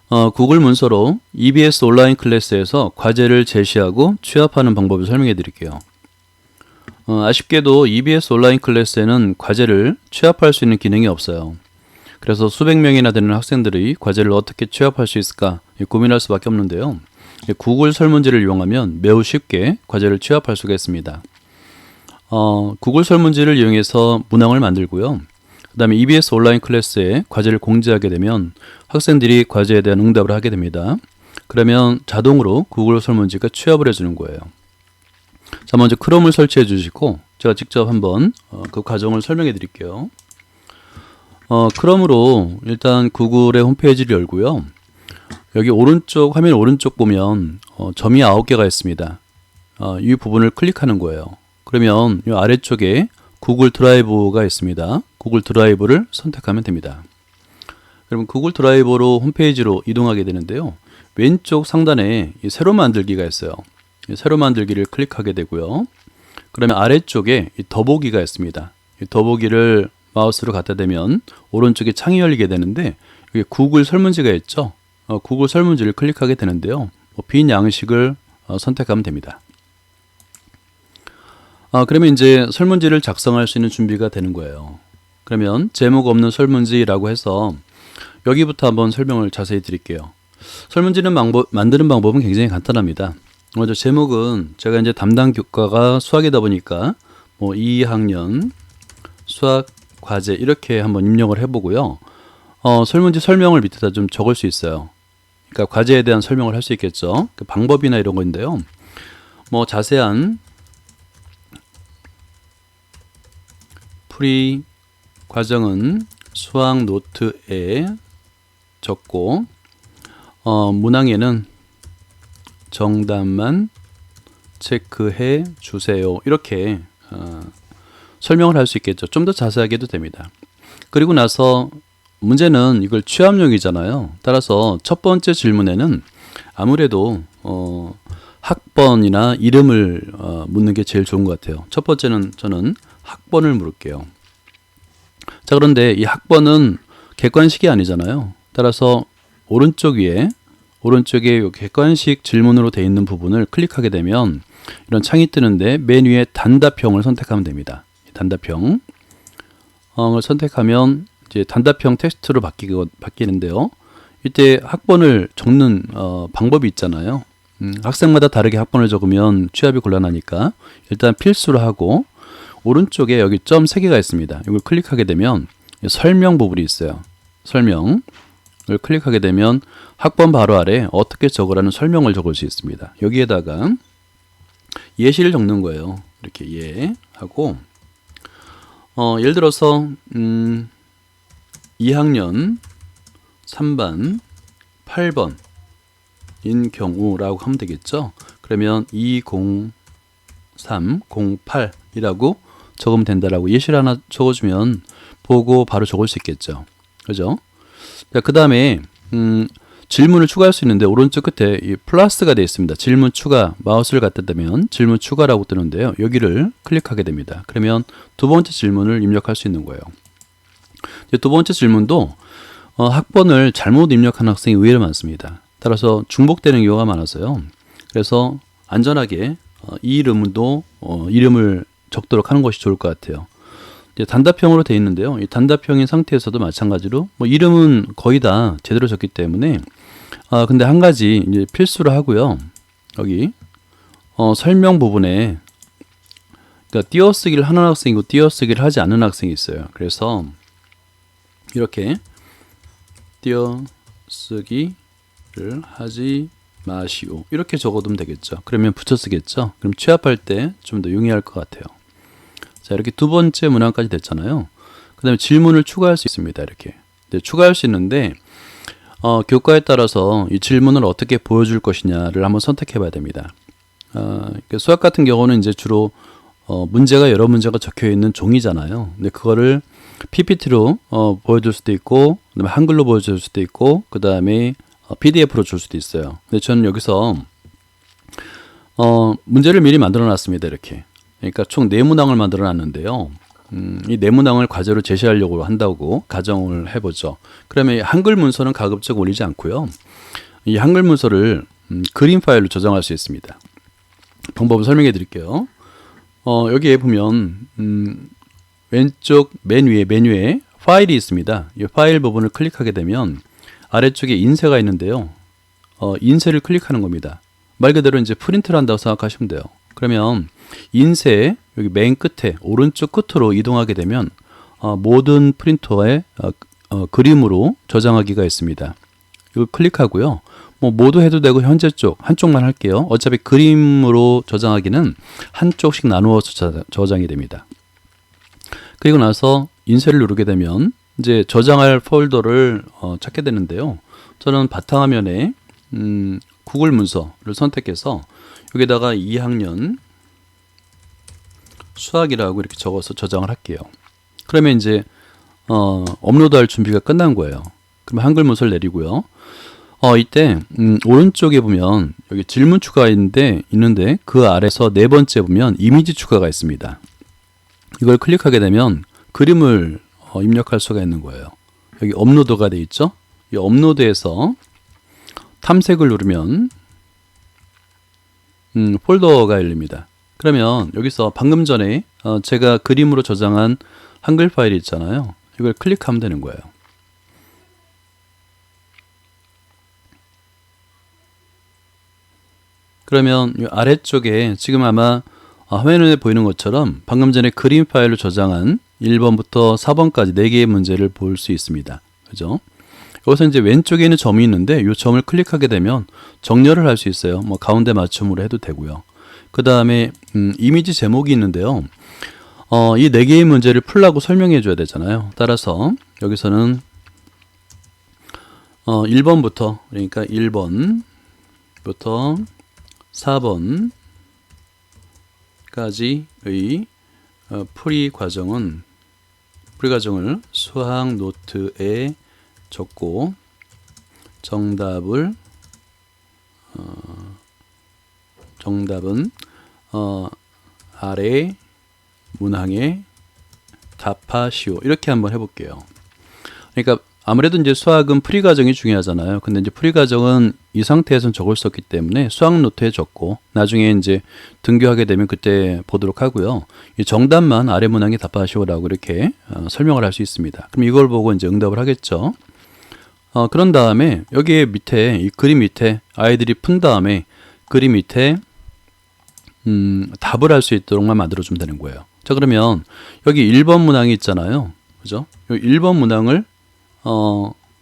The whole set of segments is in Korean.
구글 문서로 EBS 온라인 클래스에서 과제를 제시하고 취합하는 방법을 설명해 드릴게요. 아쉽게도 EBS 온라인 클래스에는 과제를 취합할 수 있는 기능이 없어요. 그래서 수백 명이나 되는 학생들이 과제를 어떻게 취합할 수 있을까 고민할 수밖에 없는데요. 구글 설문지를 이용하면 매우 쉽게 과제를 취합할 수가 있습니다. 구글 설문지를 이용해서 문항을 만들고요. 그 다음에 EBS 온라인 클래스에 과제를 공지하게 되면 학생들이 과제에 대한 응답을 하게 됩니다. 그러면 자동으로 구글 설문지가 취합을 해주는 거예요. 자, 먼저 크롬을 설치해 주시고 제가 직접 한번 그 과정을 설명해 드릴게요. 크롬으로 일단 구글의 홈페이지를 열고요. 여기 오른쪽 화면 오른쪽 보면 점이 9개가 있습니다. 이 부분을 클릭하는 거예요. 그러면 이 아래쪽에 구글 드라이브가 있습니다. 구글 드라이브를 선택하면 됩니다. 그러면 구글 드라이브로 홈페이지로 이동하게 되는데요. 왼쪽 상단에 이 새로 만들기가 있어요. 이 새로 만들기를 클릭하게 되고요. 그러면 아래쪽에 이 더보기가 있습니다. 이 더보기를 마우스로 갖다 대면 오른쪽에 창이 열리게 되는데 여기 구글 설문지가 있죠. 구글 설문지를 클릭하게 되는데요. 빈 양식을 선택하면 됩니다. 그러면 이제 설문지를 작성할 수 있는 준비가 되는 거예요. 그러면 제목 없는 설문지라고 해서 여기부터 한번 설명을 자세히 드릴게요. 설문지는 만드는 방법은 굉장히 간단합니다. 먼저 제목은 제가 이제 담당 교과가 수학이다 보니까 2학년 수학 과제 이렇게 한번 입력을 해보고요. 설문지 설명을 밑에다 좀 적을 수 있어요. 그러니까 과제에 대한 설명을 할 수 있겠죠. 그 방법이나 이런 건데요. 자세한 풀이 과정은 수학 노트에 적고 문항에는 정답만 체크해 주세요. 이렇게 설명을 할 수 있겠죠. 좀 더 자세하게 해도 됩니다. 그리고 나서 문제는 이걸 취합용이잖아요. 따라서 첫 번째 질문에는 아무래도 학번이나 이름을 묻는 게 제일 좋은 것 같아요. 첫 번째는 저는 학번을 물을게요. 자, 그런데 이 학번은 객관식이 아니잖아요. 따라서 오른쪽에 이 객관식 질문으로 되어 있는 부분을 클릭하게 되면 이런 창이 뜨는데 맨 위에 단답형을 선택하면 됩니다. 단답형을 선택하면 이제 단답형 텍스트로 바뀌는데요. 이때 학번을 적는 방법이 있잖아요. 학생마다 다르게 학번을 적으면 취합이 곤란하니까 일단 필수로 하고 오른쪽에 여기 점 3개가 있습니다. 이걸 클릭하게 되면 설명 부분이 있어요. 설명을 클릭하게 되면 학번 바로 아래 어떻게 적으라는 설명을 적을 수 있습니다. 여기에다가 예시를 적는 거예요. 이렇게 예 하고 예를 들어서 2학년 3반 8번인 경우라고 하면 되겠죠. 그러면 20308이라고 적으면 된다라고 예시를 하나 적어주면 보고 바로 적을 수 있겠죠. 그죠? 그 다음에 질문을 추가할 수 있는데 오른쪽 끝에 이 플러스가 되어 있습니다. 질문 추가 마우스를 갖다 대면 질문 추가라고 뜨는데요. 여기를 클릭하게 됩니다. 그러면 두 번째 질문을 입력할 수 있는 거예요. 두 번째 질문도 학번을 잘못 입력한 학생이 의외로 많습니다. 따라서 중복되는 경우가 많아서요. 그래서 안전하게 이 이름도 이름을 적도록 하는 것이 좋을 것 같아요. 이제 단답형으로 되어 있는데요. 이 단답형인 상태에서도 마찬가지로 이름은 거의 다 제대로 적기 때문에 근데 한 가지 이제 필수로 하고요. 여기 설명 부분에 그러니까 띄어쓰기를 하는 학생이고 띄어쓰기를 하지 않는 학생이 있어요. 그래서 이렇게 띄어쓰기를 하지 마시오 이렇게 적어두면 되겠죠. 그러면 붙여쓰겠죠. 그럼 취합할 때 좀 더 용이할 것 같아요. 자, 이렇게 두 번째 문항까지 됐잖아요. 그 다음에 질문을 추가할 수 있습니다. 이렇게 추가할 수 있는데 교과에 따라서 이 질문을 어떻게 보여줄 것이냐를 한번 선택해 봐야 됩니다. 수학 같은 경우는 이제 주로 문제가 여러 문제가 적혀 있는 종이잖아요. 근데 그거를 PPT로 보여줄 수도 있고, 그다음에 한글로 보여줄 수도 있고, 그 다음에 PDF로 줄 수도 있어요. 근데 저는 여기서 문제를 미리 만들어 놨습니다. 이렇게. 그러니까 총 4문항을 만들어 놨는데요. 이 네모낭을 과제로 제시하려고 한다고 가정을 해보죠. 그러면 한글 문서는 가급적 올리지 않고요. 이 한글 문서를 그림 파일로 저장할 수 있습니다. 방법을 설명해 드릴게요. 여기에 보면 왼쪽 맨 위에 메뉴에 파일이 있습니다. 이 파일 부분을 클릭하게 되면 아래쪽에 인쇄가 있는데요. 인쇄를 클릭하는 겁니다. 말 그대로 이제 프린트를 한다고 생각하시면 돼요. 그러면 인쇄 여기 맨 끝에 오른쪽 끝으로 이동하게 되면 모든 프린터에 그림으로 저장하기가 있습니다. 이걸 클릭하고요. 뭐 모두 해도 되고 현재 쪽 한쪽만 할게요. 어차피 그림으로 저장하기는 한쪽씩 나누어서 저장이 됩니다. 그리고 나서 인쇄를 누르게 되면 이제 저장할 폴더를 찾게 되는데요. 저는 바탕화면에 구글 문서를 선택해서 여기다가 2학년 수학이라고 이렇게 적어서 저장을 할게요. 그러면 이제 업로드할 준비가 끝난 거예요. 그럼 한글 문서를 내리고요. 이때 오른쪽에 보면 여기 질문 추가가 있는데 그 아래서 네 번째 보면 이미지 추가가 있습니다. 이걸 클릭하게 되면 그림을 입력할 수가 있는 거예요. 여기 업로드가 돼 있죠. 이 업로드에서 탐색을 누르면 폴더가 열립니다. 그러면 여기서 방금 전에 제가 그림으로 저장한 한글 파일이 있잖아요. 이걸 클릭하면 되는 거예요. 그러면 이 아래쪽에 지금 아마 화면에 보이는 것처럼 방금 전에 그림 파일로 저장한 1번부터 4번까지 4개의 문제를 볼 수 있습니다. 그죠? 여기서 이제 왼쪽에 있는 점이 있는데 이 점을 클릭하게 되면 정렬을 할 수 있어요. 뭐 가운데 맞춤으로 해도 되고요. 그 다음에 이미지 제목이 있는데요. 이 4개의 문제를 풀라고 설명해 줘야 되잖아요. 따라서 여기서는 1번부터 그러니까 1번부터 4번까지의 풀이 과정을 수학 노트에 적고 정답은 아래 문항에 답하시오. 이렇게 한번 해볼게요. 그러니까 아무래도 이제 수학은 풀이 과정이 중요하잖아요. 근데 이제 풀이 과정은 이 상태에서는 적을 수 없기 때문에 수학 노트에 적고 나중에 이제 등교하게 되면 그때 보도록 하고요. 이 정답만 아래 문항에 답하시오라고 이렇게 설명을 할 수 있습니다. 그럼 이걸 보고 이제 응답을 하겠죠. 그런 다음에 여기 밑에 이 그림 밑에 아이들이 푼 다음에 그림 밑에 답을 할 수 있도록만 만들어주면 되는 거예요. 자, 그러면 여기 1번 문항이 있잖아요. 그죠? 이 1번 문항을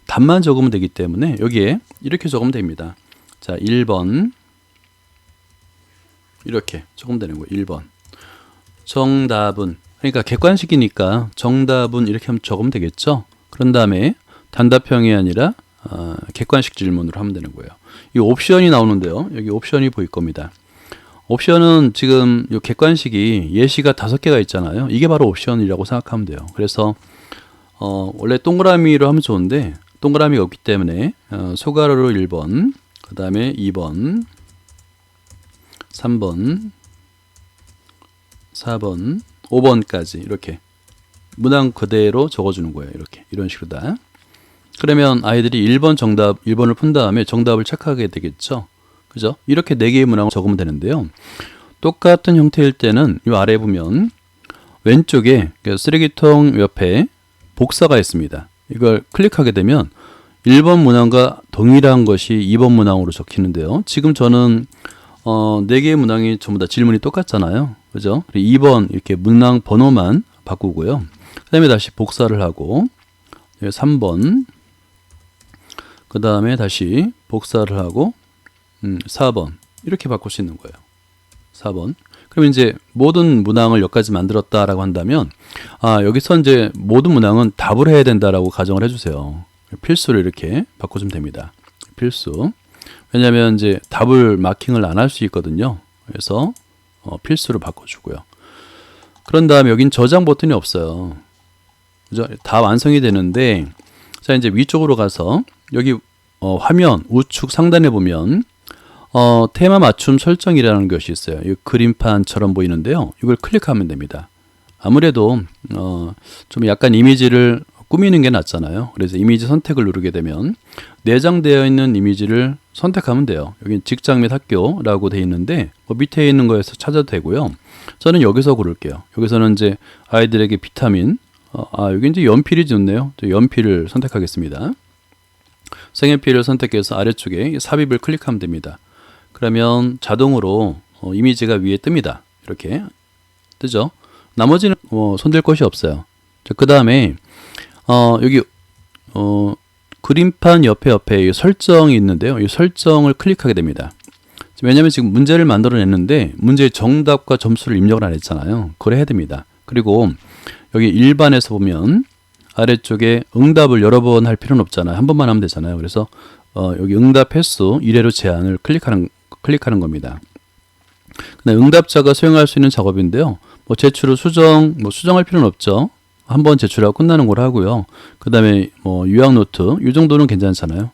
답만 적으면 되기 때문에 여기에 이렇게 적으면 됩니다. 자, 1번 이렇게 적으면 되는 거예요. 1번 정답은, 그러니까 객관식이니까 정답은 이렇게 하면 적으면 되겠죠. 그런 다음에 단답형이 아니라 객관식 질문으로 하면 되는 거예요. 이 옵션이 나오는데요. 여기 옵션이 보일 겁니다. 옵션은 지금 이 객관식이 예시가 5개가 있잖아요. 이게 바로 옵션이라고 생각하면 돼요. 그래서 원래 동그라미로 하면 좋은데 동그라미가 없기 때문에 소가로로 1번, 그 다음에 2번, 3번, 4번, 5번까지 이렇게 문항 그대로 적어주는 거예요. 이렇게 이런 식으로 다. 그러면 아이들이 1번 정답 1번을 푼 다음에 정답을 체크하게 되겠죠. 그죠? 이렇게 4개의 문항을 적으면 되는데요. 똑같은 형태일 때는 이 아래 보면 왼쪽에 쓰레기통 옆에 복사가 있습니다. 이걸 클릭하게 되면 1번 문항과 동일한 것이 2번 문항으로 적히는데요. 지금 저는 4개의 문항이 전부 다 질문이 똑같잖아요. 그죠? 2번 이렇게 문항 번호만 바꾸고요. 그 다음에 다시 복사를 하고 3번, 그 다음에 다시 복사를 하고 4번 이렇게 바꿀 수 있는 거예요. 4번. 그럼 이제 모든 문항을 여기까지 만들었다라고 한다면 여기서 이제 모든 문항은 답을 해야 된다라고 가정을 해주세요. 필수를 이렇게 바꿔주면 됩니다. 필수. 왜냐하면 이제 답을 마킹을 안 할 수 있거든요. 그래서 필수로 바꿔주고요. 그런 다음에 여긴 저장 버튼이 없어요. 그죠? 다 완성이 되는데 자, 이제 위쪽으로 가서 여기 화면 우측 상단에 보면 테마 맞춤 설정이라는 것이 있어요. 이 그림판처럼 보이는데요. 이걸 클릭하면 됩니다. 아무래도 좀 약간 이미지를 꾸미는 게 낫잖아요. 그래서 이미지 선택을 누르게 되면 내장되어 있는 이미지를 선택하면 돼요. 여기 직장 및 학교라고 되어 있는데 뭐 밑에 있는 거에서 찾아도 되고요. 저는 여기서 고를게요. 여기서는 이제 아이들에게 비타민, 여기 이제 연필이 좋네요. 연필을 선택하겠습니다. 색연필을 선택해서 아래쪽에 삽입을 클릭하면 됩니다. 그러면 자동으로 이미지가 위에 뜹니다. 이렇게 뜨죠. 나머지는 손댈 것이 없어요. 그 다음에 여기 그림판 옆에 설정이 있는데요. 이 설정을 클릭하게 됩니다. 왜냐하면 지금 문제를 만들어냈는데 문제의 정답과 점수를 입력을 안 했잖아요. 그걸 해야 됩니다. 그리고 여기 일반에서 보면 아래쪽에 응답을 여러 번 할 필요는 없잖아요. 한 번만 하면 되잖아요. 그래서 여기 응답 횟수 1회로 제한을 클릭하는 겁니다. 근데 응답자가 수행할 수 있는 작업인데요. 뭐 제출 후 수정할 필요는 없죠. 한번 제출하고 끝나는 걸 하고요. 그 다음에 뭐 요약 노트 이 정도는 괜찮잖아요.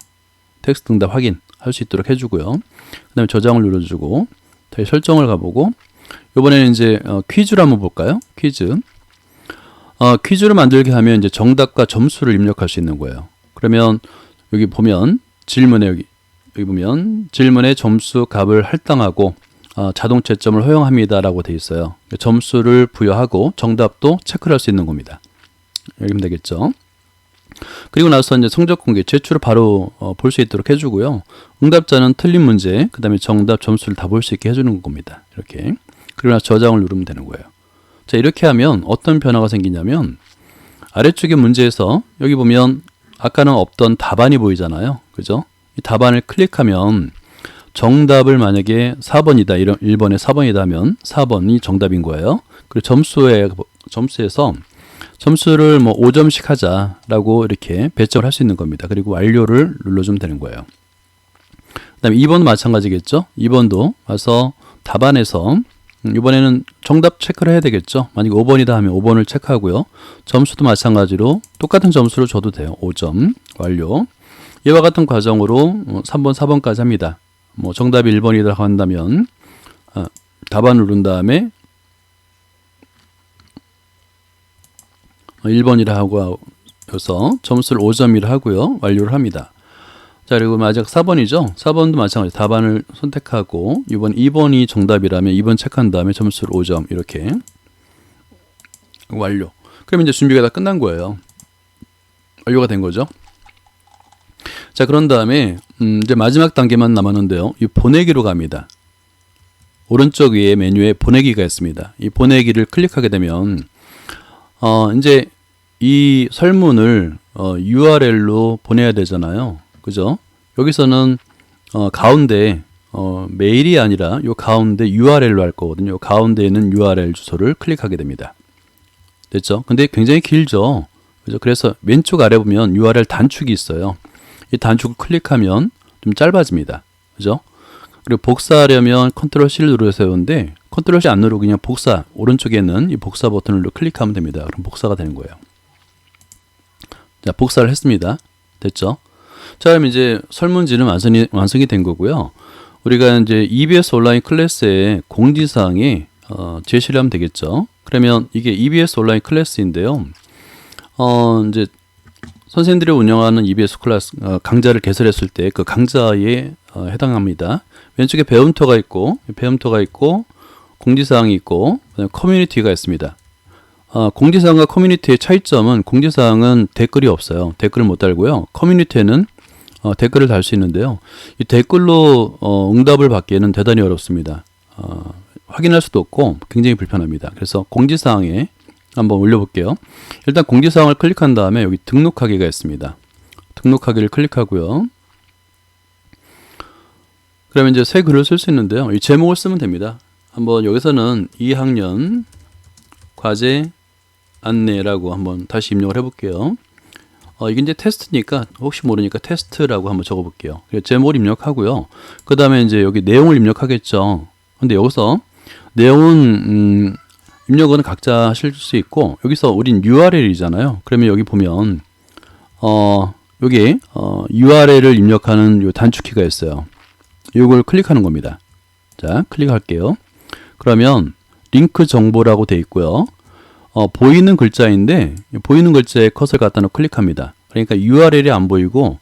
텍스트 응답 확인할 수 있도록 해주고요. 그 다음에 저장을 눌러주고 다시 설정을 가보고 이번에는 이제 퀴즈를 한번 볼까요? 퀴즈를 만들게 하면 이제 정답과 점수를 입력할 수 있는 거예요. 그러면 여기 보면 질문에 여기 보면 질문의 점수 값을 할당하고 자동 채점을 허용합니다라고 되어 있어요. 점수를 부여하고 정답도 체크를 할 수 있는 겁니다. 여기면 되겠죠. 그리고 나서 이제 성적 공개, 제출을 바로 볼 수 있도록 해주고요. 응답자는 틀린 문제, 그 다음에 정답 점수를 다 볼 수 있게 해주는 겁니다. 이렇게. 그리고 나서 저장을 누르면 되는 거예요. 자, 이렇게 하면 어떤 변화가 생기냐면 아래쪽에 문제에서 여기 보면 아까는 없던 답안이 보이잖아요. 그죠? 이 답안을 클릭하면 정답을 만약에 4번이다, 1번에 4번이다 하면 4번이 정답인 거예요. 그리고 점수에서 점수를 뭐 5점씩 하자라고 이렇게 배정을 할 수 있는 겁니다. 그리고 완료를 눌러주면 되는 거예요. 그 다음에 2번도 마찬가지겠죠. 2번도 와서 답안에서 이번에는 정답 체크를 해야 되겠죠. 만약에 5번이다 하면 5번을 체크하고요. 점수도 마찬가지로 똑같은 점수를 줘도 돼요. 5점 완료. 이와 같은 과정으로 3번, 4번까지 합니다. 뭐 정답이 1번이라고 한다면 답안을 누른 다음에 1번이라 하고 해서 점수를 5점이라 하고요. 완료를 합니다. 자, 그리고 마지막 4번이죠. 4번도 마찬가지 답안을 선택하고 이번 2번이 정답이라면 2번 체크한 다음에 점수를 5점 이렇게 완료. 그러면 이제 준비가 다 끝난 거예요. 완료가 된 거죠. 자, 그런 다음에 이제 마지막 단계만 남았는데요. 이 보내기로 갑니다. 오른쪽 위에 메뉴에 보내기가 있습니다. 이 보내기를 클릭하게 되면 이제 이 설문을 URL로 보내야 되잖아요. 그죠? 여기서는 가운데 메일이 아니라 요 가운데 URL로 할 거거든요. 가운데 있는 URL 주소를 클릭하게 됩니다. 됐죠? 근데 굉장히 길죠. 그죠? 그래서 왼쪽 아래 보면 URL 단축이 있어요. 이 단축을 클릭하면 좀 짧아집니다. 그죠? 그리고 복사하려면 컨트롤 C를 누르셔야 하는데 컨트롤 C 안 누르고 그냥 복사, 오른쪽에 있는 이 복사 버튼을 클릭하면 됩니다. 그럼 복사가 되는 거예요. 자, 복사를 했습니다. 됐죠? 자, 그럼 이제 설문지는 완성이 된 거고요. 우리가 이제 EBS 온라인 클래스의 공지사항에 제시를 하면 되겠죠. 그러면 이게 EBS 온라인 클래스인데요. 이제 선생님들이 운영하는 EBS 클래스 강좌를 개설했을 때 그 강좌에 해당합니다. 왼쪽에 배움터가 있고 공지사항이 있고 커뮤니티가 있습니다. 공지사항과 커뮤니티의 차이점은 공지사항은 댓글이 없어요. 댓글을 못 달고요. 커뮤니티에는 댓글을 달 수 있는데요. 이 댓글로 응답을 받기에는 대단히 어렵습니다. 확인할 수도 없고 굉장히 불편합니다. 그래서 공지사항에 한번 올려볼게요. 일단 공지사항을 클릭한 다음에 여기 등록하기가 있습니다. 등록하기를 클릭하고요. 그러면 이제 새 글을 쓸 수 있는데요. 이 제목을 쓰면 됩니다. 한번 여기서는 2학년 과제 안내라고 한번 다시 입력을 해볼게요. 이게 이제 테스트니까 혹시 모르니까 테스트라고 한번 적어볼게요. 제목을 입력하고요. 그 다음에 이제 여기 내용을 입력하겠죠. 근데 여기서 내용은 입력은 각자 하실 수 있고 여기서 우린 URL이잖아요. 그러면 여기 보면 여기 URL을 입력하는 요 단축키가 있어요. 이걸 클릭하는 겁니다. 자, 클릭할게요. 그러면 링크 정보라고 되어 있고요. 보이는 글자인데 보이는 글자에 컷을 갖다 놓고 클릭합니다. 그러니까 URL이 안 보이고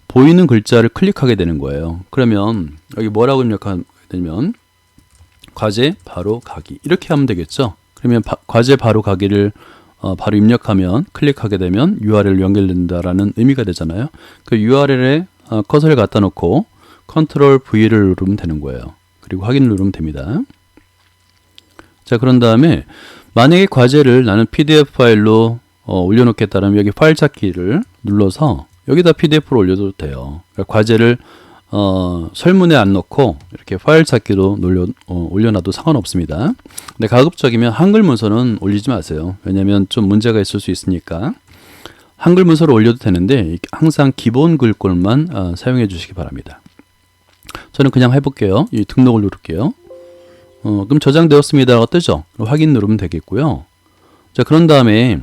보이는 글자를 클릭하게 되는 거예요. 그러면 여기 뭐라고 입력하면 되면 과제 바로 가기 이렇게 하면 되겠죠. 그러면 과제 바로 가기를 바로 입력하면 클릭하게 되면 URL 연결된다라는 의미가 되잖아요. 그 URL에 컷을 갖다 놓고 컨트롤 V를 누르면 되는 거예요. 그리고 확인을 누르면 됩니다. 자, 그런 다음에 만약에 과제를 나는 PDF 파일로 올려놓겠다면 여기 파일 찾기를 눌러서 여기다 PDF로 올려도 돼요. 그러니까 과제를 설문에 안 넣고 이렇게 파일 찾기로 올려놔도 상관없습니다. 근데 가급적이면 한글 문서는 올리지 마세요. 왜냐하면 좀 문제가 있을 수 있으니까. 한글 문서로 올려도 되는데 항상 기본 글꼴만 사용해 주시기 바랍니다. 저는 그냥 해볼게요. 이 등록을 누를게요. 그럼 저장되었습니다가 뜨죠. 확인 누르면 되겠고요. 자, 그런 다음에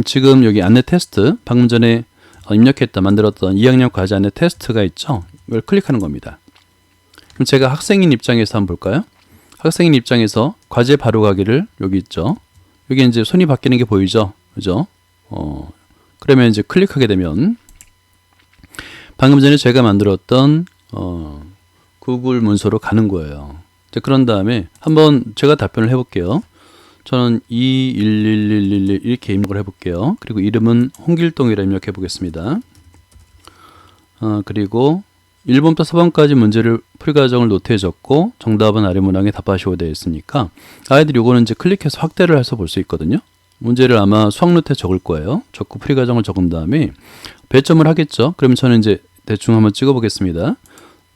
지금 여기 안내 테스트 방금 전에 입력했다 만들었던 2학년 과제 안내 테스트가 있죠. 이걸 클릭하는 겁니다. 그럼 제가 학생인 입장에서 한번 볼까요? 학생인 입장에서 과제 바로 가기를 여기 있죠. 여기 이제 손이 바뀌는 게 보이죠. 그죠? 그러면 이제 클릭하게 되면 방금 전에 제가 만들었던 구글 문서로 가는 거예요. 자, 그런 다음에 한번 제가 답변을 해볼게요. 저는 21111 이렇게 입력을 해볼게요. 그리고 이름은 홍길동이라 입력해 보겠습니다. 그리고 1번부터 4번까지 문제를 풀이 과정을 노트에 적고 정답은 아래 문항에 답하시오 되어 있으니까 아이들이 요거는 이제 클릭해서 확대를 해서 볼 수 있거든요. 문제를 아마 수학 노트에 적을 거예요. 적고 풀이 과정을 적은 다음에 배점을 하겠죠. 그러면 저는 이제 대충 한번 찍어 보겠습니다.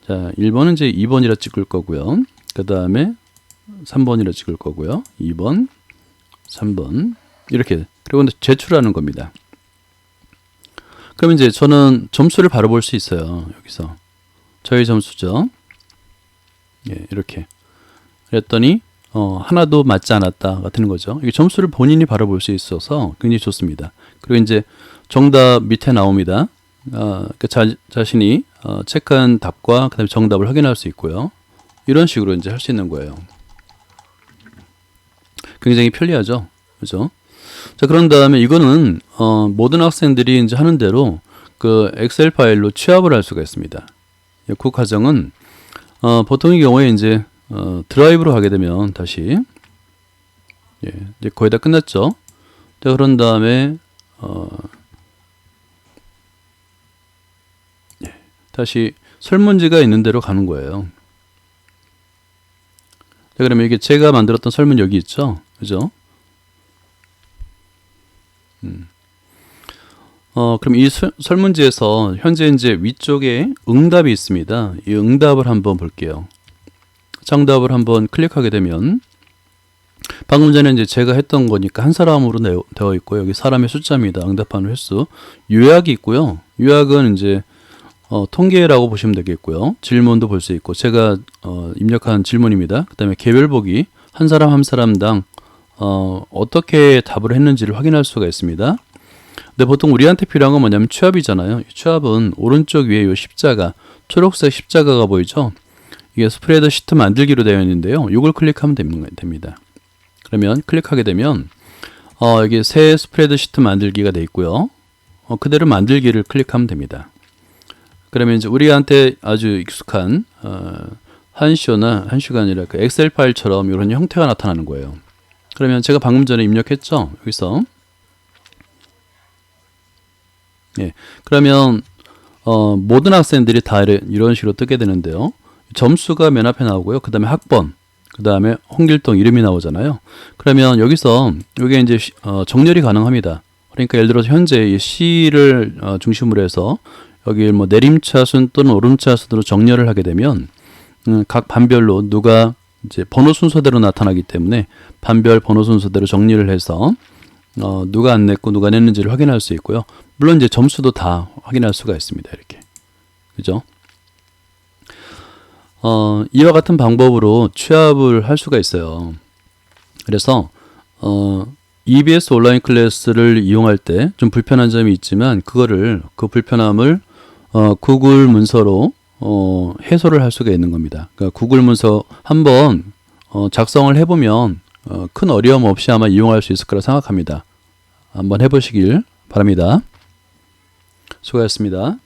자, 1번은 이제 2번이라 찍을 거고요. 그 다음에 3번이라 찍을 거고요. 2번, 3번 이렇게 그리고 제출하는 겁니다. 그러면 이제 저는 점수를 바로 볼 수 있어요. 여기서 저희 점수죠. 예, 이렇게 그랬더니 하나도 맞지 않았다 같은 거죠. 이게 점수를 본인이 바로 볼 수 있어서 굉장히 좋습니다. 그리고 이제 정답 밑에 나옵니다. 자신이 체크한 답과 그다음에 정답을 확인할 수 있고요. 이런 식으로 이제 할 수 있는 거예요. 굉장히 편리하죠, 그죠? 자, 그런 다음에 이거는 모든 학생들이 이제 하는 대로 그 엑셀 파일로 취합을 할 수가 있습니다. 그 과정은 보통의 경우에 이제 드라이브로 하게 되면 다시 이제 거의 다 끝났죠. 자, 그런 다음에 다시 설문지가 있는 대로 가는 거예요. 자, 그러면 이게 제가 만들었던 설문 여기 있죠, 그죠? 그럼 이 설문지에서 현재 이제 위쪽에 응답이 있습니다. 이 응답을 한번 볼게요. 정답을 한번 클릭하게 되면 방금 전에 이제 제가 했던 거니까 한 사람으로 되어 있고요. 여기 사람의 숫자입니다. 응답하는 횟수. 요약이 있고요. 요약은 이제 통계라고 보시면 되겠고요. 질문도 볼 수 있고 제가 입력한 질문입니다. 그 다음에 개별 보기 한 사람 한 사람당 어떻게 답을 했는지를 확인할 수가 있습니다. 근데 보통 우리한테 필요한 건 뭐냐면 취합이잖아요. 취합은 오른쪽 위에 이 십자가, 초록색 십자가가 보이죠? 이게 스프레드시트 만들기로 되어 있는데요. 이걸 클릭하면 됩니다. 그러면 클릭하게 되면 여기 새 스프레드시트 만들기가 되어 있고요. 그대로 만들기를 클릭하면 됩니다. 그러면 이제 우리한테 아주 익숙한 한슈가 아니라 그 엑셀 파일처럼 이런 형태가 나타나는 거예요. 그러면 제가 방금 전에 입력했죠. 여기서 그러면 모든 학생들이 다 이런 식으로 뜨게 되는데요. 점수가 맨 앞에 나오고요. 그 다음에 학번, 그 다음에 홍길동 이름이 나오잖아요. 그러면 여기서 이게 이제 정렬이 가능합니다. 그러니까 예를 들어서 현재 이 C를 중심으로 해서 여기 뭐 내림차순 또는 오름차순으로 정렬을 하게 되면 각 반별로 누가 이제 번호 순서대로 나타나기 때문에 반별 번호 순서대로 정리를 해서 누가 안 냈고 누가 냈는지를 확인할 수 있고요. 물론 이제 점수도 다 확인할 수가 있습니다. 이렇게. 그죠? 이와 같은 방법으로 취합을 할 수가 있어요. 그래서 EBS 온라인 클래스를 이용할 때 좀 불편한 점이 있지만 그 불편함을 구글 문서로 해소를 할 수가 있는 겁니다. 그러니까 구글 문서 한번 작성을 해보면 큰 어려움 없이 아마 이용할 수 있을 거라 생각합니다. 한번 해보시길 바랍니다. 수고하셨습니다.